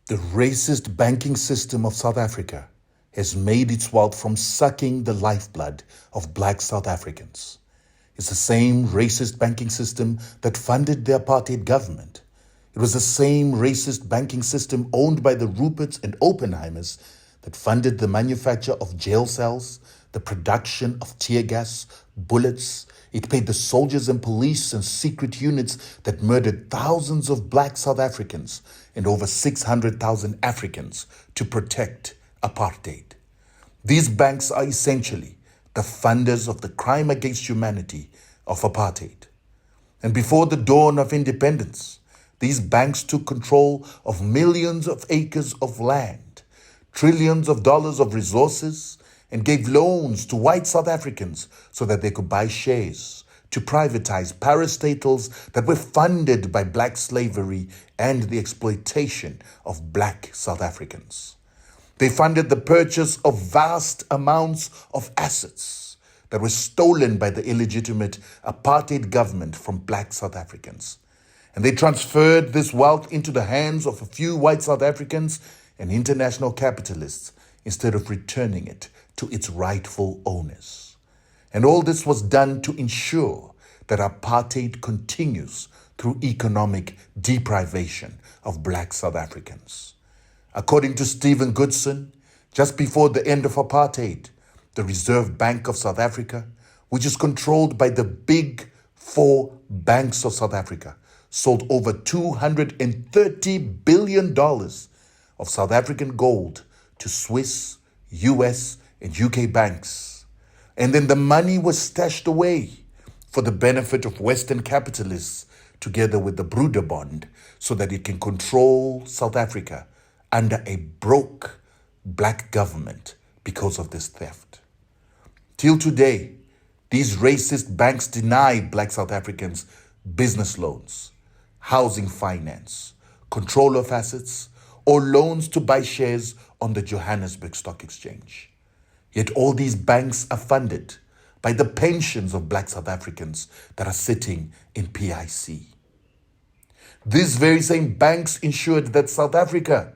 The racist banking system of South Africa has made its wealth from sucking the lifeblood of black South Africans. It's the same racist banking system that funded the apartheid government. It was the same racist banking system owned by the Ruperts and Oppenheimers that funded the manufacture of jail cells, the production of tear gas, bullets. It paid the soldiers and police and secret units that murdered thousands of black South Africans and over 600,000 Africans to protect apartheid. These banks are essentially the funders of the crime against humanity of apartheid. And before the dawn of independence, these banks took control of millions of acres of land, trillions of dollars of resources, and gave loans to white South Africans so that they could buy shares, to privatize parastatals that were funded by black slavery and the exploitation of black South Africans. They funded the purchase of vast amounts of assets that were stolen by the illegitimate apartheid government from black South Africans. And they transferred this wealth into the hands of a few white South Africans and international capitalists instead of returning it to its rightful owners. And all this was done to ensure that apartheid continues through economic deprivation of black South Africans. According to Stephen Goodson, just before the end of apartheid, the Reserve Bank of South Africa, which is controlled by the big four banks of South Africa, sold over $230 billion of South African gold to Swiss, US, and UK banks. And then the money was stashed away for the benefit of Western capitalists together with the Broederbond so that it can control South Africa under a broke black government because of this theft. Till today, these racist banks deny black South Africans business loans, housing finance, control of assets, or loans to buy shares on the Johannesburg Stock Exchange. Yet all these banks are funded by the pensions of black South Africans that are sitting in PIC. These very same banks ensured that South Africa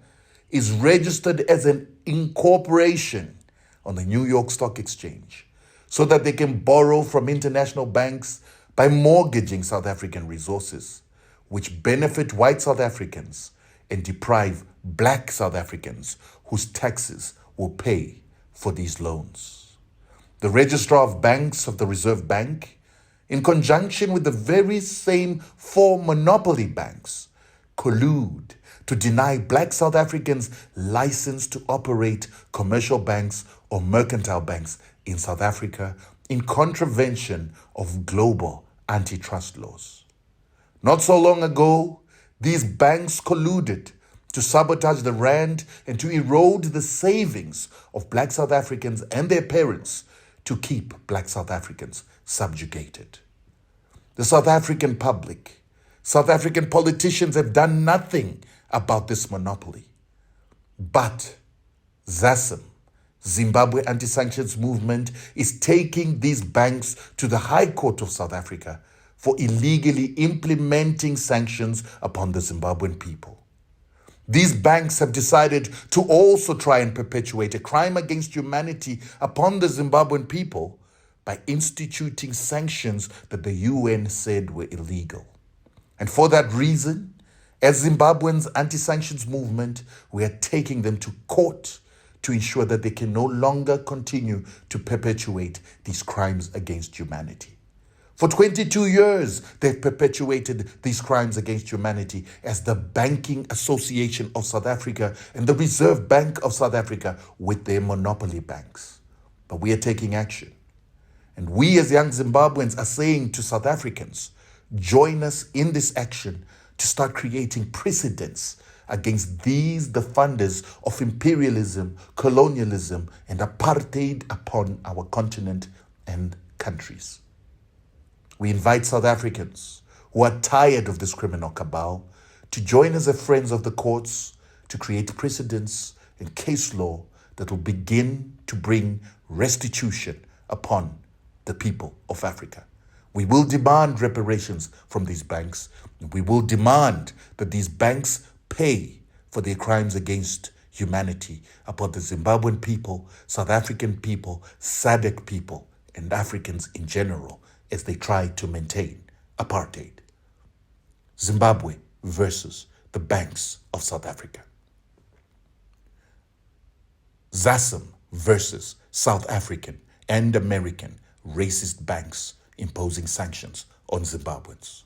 is registered as an incorporation on the New York Stock Exchange so that they can borrow from international banks by mortgaging South African resources, which benefit white South Africans and deprive black South Africans whose taxes will pay for these loans. The Registrar of Banks of the Reserve Bank, in conjunction with the very same four monopoly banks, collude to deny black South Africans license to operate commercial banks or mercantile banks in South Africa in contravention of global antitrust laws. Not so long ago, these banks colluded to sabotage the rand and to erode the savings of black South Africans and their parents to keep black South Africans subjugated. The South African public, South African politicians have done nothing about this monopoly. But ZASM, Zimbabwe Antisanctions movement, is taking these banks to the High Court of South Africa for illegally implementing sanctions upon the Zimbabwean people. These banks have decided to also try and perpetuate a crime against humanity upon the Zimbabwean people by instituting sanctions that the UN said were illegal. And for that reason, as Zimbabweans anti-sanctions movement, we are taking them to court to ensure that they can no longer continue to perpetuate these crimes against humanity. For 22 years, they've perpetuated these crimes against humanity as the Banking Association of South Africa and the Reserve Bank of South Africa with their monopoly banks. But we are taking action. And we as young Zimbabweans are saying to South Africans, join us in this action to start creating precedents against these, the funders of imperialism, colonialism, and apartheid upon our continent and countries. We invite South Africans who are tired of this criminal cabal to join us as friends of the courts to create precedents and case law that will begin to bring restitution upon the people of Africa. We will demand reparations from these banks. We will demand that these banks pay for their crimes against humanity upon the Zimbabwean people, South African people, SADC people, and Africans in general as they try to maintain apartheid. Zimbabwe versus the banks of South Africa. ZASM versus South African and American racist banks imposing sanctions on Zimbabweans.